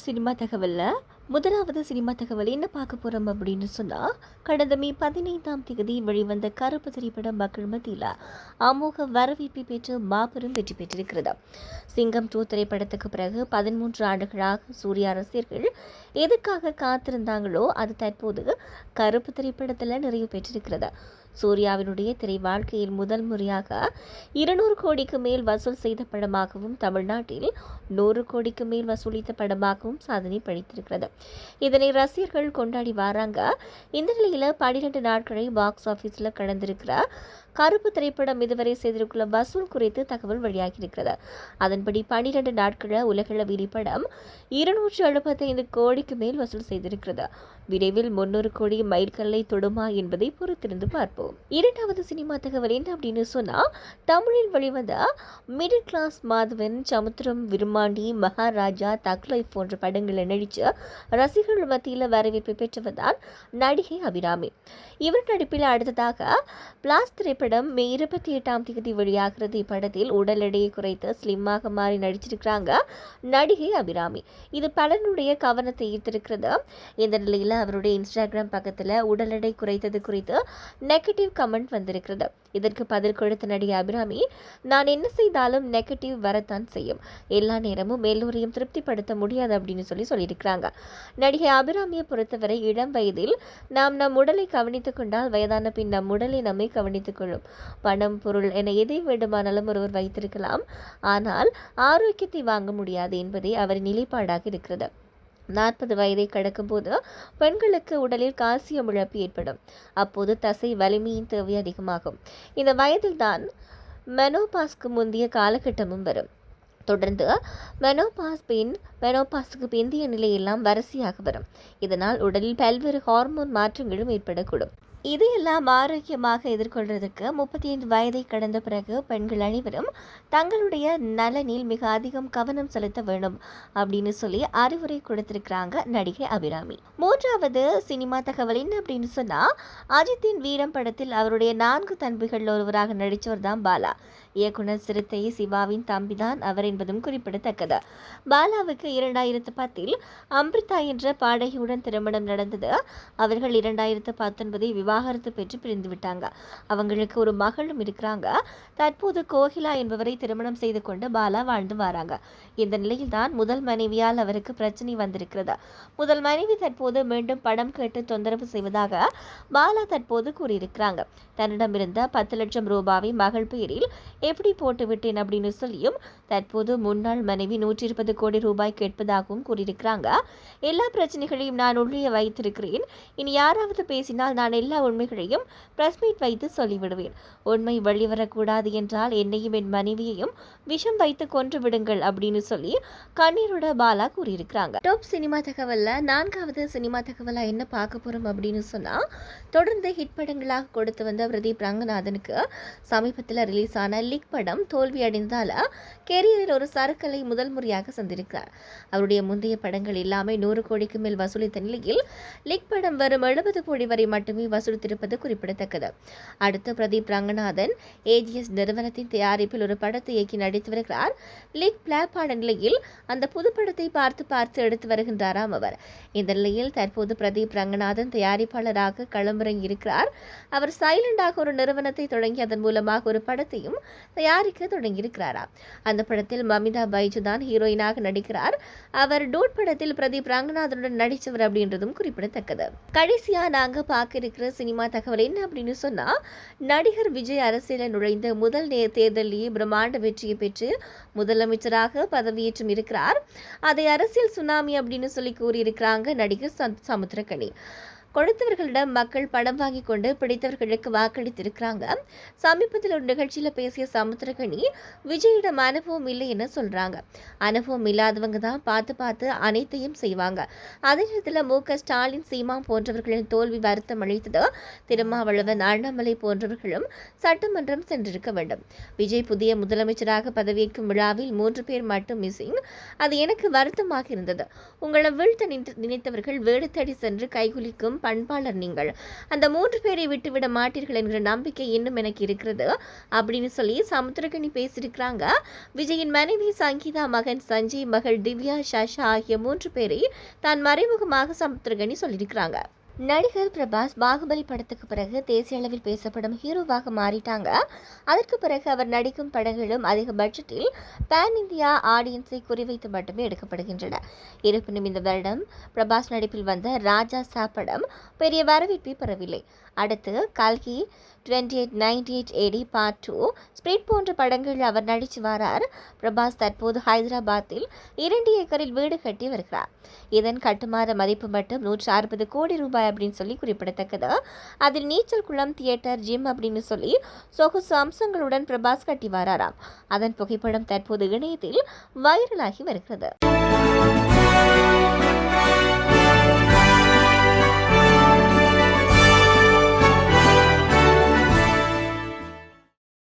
Cinema தகவலில் முதலாவது cinema தகவல் என்ன பார்க்க போகிறோம் அப்படின்னு சொன்னால், கடந்த மே 15ஆம் தேதி வெளிவந்த கருப்பு திரைப்படம் மக்கள் மத்தியில் அமோக வரவேற்பை பெற்று மாபெரும் வெற்றி பெற்றிருக்கிறது. சிங்கம் 2 திரைப்படத்துக்கு பிறகு 13 ஆண்டுகளாக சூர்யா ரசிகர்கள் எதற்காக காத்திருந்தாங்களோ அது தற்போது கருப்பு திரைப்படத்தில் நிறைவு பெற்றிருக்கிறது. சூர்யாவினுடைய திரை வாழ்க்கையில் முதல் முறையாக 200 கோடிக்கு மேல் வசூல் செய்த படமாகவும் தமிழ்நாட்டில் 100 கோடிக்கு மேல் வசூலித்த படமாகவும் சாதனை படைத்திருக்கிறது. இதனை ரசிகர்கள் கொண்டாடி வராங்க. இந்த நிலையில் 12 நாட்களை பாக்ஸ் ஆஃபீஸில் கடந்திருக்கிற கருப்பு திரைப்படம் இதுவரை செய்திருக்கிற வசூல் குறித்து தகவல் வெளியாகியிருக்கிறது. அதன்படி 12 நாட்களில் உலகளவில் படம் 275 கோடிக்கு மேல் வசூல் செய்திருக்கிறது. விரைவில் 300 கோடி மைல்கல்லை தொடுமா என்பதை பொறுத்திருந்து பார்ப்போம். இரண்டாவது சினிமா தகவல் என்ன அப்படின்னு சொன்னா, தமிழில் வெளிவந்த மிடில் கிளாஸ் மாதவன், சமுத்திரம், விருமாண்டி, மகாராஜா, தக் லைஃப் போன்ற படங்களில் நடித்து ரசிகர்கள் மத்தியில் வரவேற்பை பெற்றவர்தான் நடிகை அபிராமி. இவர் நடிப்பில் அடுத்ததாக பிளாஸ் திரைப்படம் மே 28ஆம் தேதி வெளியாகிறது. இப்படத்தில் உடல் எடையை குறைத்து ஸ்லிம்மாக மாறி நடிச்சிருக்கிறாங்க நடிகை அபிராமி. இது பலருடைய கவனத்தை ஈர்த்திருக்கிறது. இந்த நிலையில் அவருடைய இன்ஸ்டாகிராம் பக்கத்தில் உடல் எடை குறைத்தது குறித்து நெகட்டிவ் கமெண்ட் வந்திருக்கிறது. இதற்கு பதில் கொடுத்த நடிகை அபிராமி, நான் என்ன செய்தாலும் நெகட்டிவ் வரத்தான் செய்யும், எல்லா நேரமும் எல்லோரையும் திருப்திப்படுத்த முடியாது அப்படின்னு சொல்லியிருக்கிறாங்க. நடிகை அபிராமியை பொறுத்தவரை இளம் வயதில் நாம் நம் உடலை கவனித்துக் கொண்டால் வயதான பின் நம் உடலை நம்மை கவனித்துக் கொள்ளும். பணம், பொருள் என எதை வேண்டுமானாலும் ஒருவர் வைத்திருக்கலாம், ஆனால் ஆரோக்கியத்தை வாங்க முடியாது என்பதே அவரின் நிலைப்பாடாக இருக்கிறது. 40 வயதை கடக்கும் போது பெண்களுக்கு உடலில் கால்சியம் இழப்பு ஏற்படும். அப்போது தசை வலிமையின் தேவை அதிகமாகும். இந்த வயதில்தான் மெனோபாஸ்க்கு முந்தைய காலகட்டமும் வரும். தொடர்ந்து மெனோபாஸுக்கு பிந்தைய நிலையெல்லாம் வரிசையாக வரும். இதனால் உடலில் பல்வேறு ஹார்மோன் மாற்றங்களும் ஏற்படக்கூடும். இதையெல்லாம் ஆரோக்கியமாக எதிர்கொள்வதற்கு 35 வயதை கடந்த பிறகு பெண்கள் அனைவரும் தங்களுடைய நலனில் மிக அதிகம் கவனம் செலுத்த வேண்டும் அப்படின்னு சொல்லி அறிவுரை கொடுத்திருக்கிறாங்க நடிகை அபிராமி. மூன்றாவது சினிமா தகவல் என்ன அப்படின்னு சொன்னா, அஜித்தின் வீரம் படத்தில் அவருடைய 4 தம்பிகள் ஒருவராக நடித்தவர் தான் பாலா. இயக்குனர் சிறுத்தை சிவாவின் தம்பிதான் அவர் என்பதும் குறிப்பிடத்தக்கது. பாலாவுக்கு 2010இல் அம்ரிதா என்ற பாடகியுடன் திருமணம் நடந்தது. அவர்கள் 2019 விவாகரத்து பெற்று பிரிந்து விட்டாங்க. அவங்களுக்கு ஒரு மகளும் இருக்கிறாங்க. தற்போது கோகிலா என்பவரை திருமணம் செய்து கொண்டு பாலா வாழ்ந்து வராங்க. இந்த நிலையில் தான் முதல் மனைவியால் அவருக்கு பிரச்சனை வந்திருக்கிறது. முதல் மனைவி தற்போது மீண்டும் படம் கேட்டு தொந்தரவு செய்வதாக பாலா தற்போது கூறியிருக்கிறாங்க. தன்னிடமிருந்த 10 லட்சம் ரூபாவை மகள் பெயரில் எப்படி போட்டுவிட்டேன் அப்படின்னு சொல்லியும் தற்போது முன்னாள் மனைவி 120 கோடி ரூபாய் கேட்பதாகவும் கூறியிருக்கிறாங்க. எல்லா பிரச்சனைகளையும் நான் உள்ளே வைத்திருக்கிறேன். இனி யாராவது பேசினால் நான் எல்லா உண்மைகளையும் பிரஸ் மீட் வைத்து சொல்லிவிடுவேன். உண்மை வெளிவரக்கூடாது என்றால் என்னையும் என் மனைவியையும் விஷம் வைத்து கொன்று விடுங்கள் அப்படின்னு சொல்லி கண்ணீரோட பாலா கூறியிருக்கிறாங்க. டாப் சினிமா தகவல்ல 4வது சினிமா தகவலா என்ன பார்க்க போறோம் அப்படின்னு சொன்னா, தொடர்ந்து ஹிட் படங்களாக கொடுத்து வந்த பிரதீப் ரங்கநாதனுக்கு சமீபத்தில் ரிலீஸ் ஆன லிக் படம் தோல்வி அடைந்ததால கெரியரில் ஒரு சறுக்கலை முதல் முறையாக சந்திருக்கிறார். அவருடைய முந்தைய படங்கள் எல்லாமே 100 கோடிக்கு மேல் வசூலித்த நிலையில் லிக் படம் வரும் 70 கோடி வரை மட்டுமே வசூலித்திருப்பது குறிப்பிடத்தக்கது. அடுத்து பிரதீப் ரங்கநாதன் ஏஜிஎஸ் நிறுவனத்தின் தயாரிப்பில் ஒரு படத்தை இயக்கி நடித்து வருகிறார். லிக் பிளாப் ஆன நிலையில் அந்த புது படத்தை பார்த்து எடுத்து வருகின்றாராம் அவர். இந்த நிலையில் தற்போது பிரதீப் ரங்கநாதன் தயாரிப்பாளராக களமிறங்கி இருக்கிறார். அவர் சைலண்டாக ஒரு நிறுவனத்தை தொடங்கி அதன் மூலமாக ஒரு படத்தையும் தயாரிக்க தொடங்கியிருக்கிறாராம். அந்த படத்தில் மமிதா பைஜு தான் ஹீரோயினாக நடிக்கிறார். அவர் டூட் படத்தில் பிரதீப் ரங்கநாதனுடன் நடித்தவர் அப்படின்றதும் குறிப்பிடத்தக்கது. கடைசியா நாங்க பார்க்க இருக்கிற சினிமா தகவல் என்ன அப்படின்னு சொன்னா, நடிகர் விஜய் அரசியலில் நுழைந்த முதல் தேர்தலிலேயே பிரம்மாண்ட வெற்றியை பெற்று முதலமைச்சராக பதவியேற்றும் இருக்கிறார். அதை அரசியல் சுனாமி அப்படின்னு சொல்லி கூறியிருக்கிறாங்க நடிகர் சமுத்திரக்கனி. கொடுத்தவர்களிடம் மக்கள் பணம் வாங்கி கொண்டு பிடித்தவர்களுக்கு வாக்களித்திருக்கிறாங்க. சமீபத்தில் ஒரு நிகழ்ச்சியில் பேசிய சமுத்திரக்கனி, விஜயிடம் அனுபவம் இல்லை என சொல்றாங்க. அனுபவம் இல்லாதவங்க தான் பார்த்து அனைத்தையும் செய்வாங்க. அதே நேரத்தில் மு.க. ஸ்டாலின், சீமா போன்றவர்களின் தோல்வி வருத்தம் அளித்தது. திருமாவளவன், அண்ணாமலை போன்றவர்களும் சட்டமன்றம் சென்றிருக்க வேண்டும். விஜய் புதிய முதலமைச்சராக பதவியேற்கும் விழாவில் 3 பேர் மட்டும் மிஸ்ஸிங். அது எனக்கு வருத்தமாக இருந்தது. உங்களை வீழ்த்த நினைத்தவர்கள் வீடு தேடி சென்று கைகுலிக்கும் பண்பாளர் நீங்கள். அந்த 3 பேரை விட்டுவிட மாட்டீர்கள் என்கிற நம்பிக்கை இன்னும் எனக்கு இருக்கிறது அப்படின்னு சொல்லி சமுத்திரக்கனி பேசியிருக்கிறாங்க. விஜயின் மனைவி சங்கீதா, மகன் சஞ்சய், மகள் திவ்யா, சஷா ஆகிய 3 பேரை தான் மறைமுகமாக சமுத்திரக்கனி சொல்லியிருக்கிறாங்க. நடிகர் பிரபாஸ் பாகுபலி படத்துக்கு பிறகு தேசிய அளவில் பேசப்படும் ஹீரோவாக மாறிட்டாங்க. அதற்கு பிறகு அவர் நடிக்கும் படங்களும் அதிக பட்ஜெட்டில் பேன் இந்தியா ஆடியன்ஸை குறிவைத்து மட்டுமே எடுக்கப்படுகின்றன. இருப்பினும் இந்த வருடம் பிரபாஸ் நடிப்பில் வந்த ராஜா சா படம் பெரிய வரவேற்பை பெறவில்லை. அடுத்து கல்கி, 2898 AD பார்ட் 2, ஸ்பிரிட் போன்ற படங்கள் அவர் நடித்து வரார். பிரபாஸ் தற்போது ஹைதராபாத்தில் 2 ஏக்கரில் வீடு கட்டி வருகிறார். இதன் கட்டுமான மதிப்பு மட்டும் 160 கோடி ரூபாய் அப்படின்னு சொல்லி குறிப்பிடத்தக்கது. அதில் நீச்சல் குளம், தியேட்டர், ஜிம் அப்படின்னு சொல்லி சொகுசு அம்சங்களுடன் பிரபாஸ் கட்டி வராராம். அதன் புகைப்படம் தற்போது இணையத்தில் வைரலாகி வருகிறது.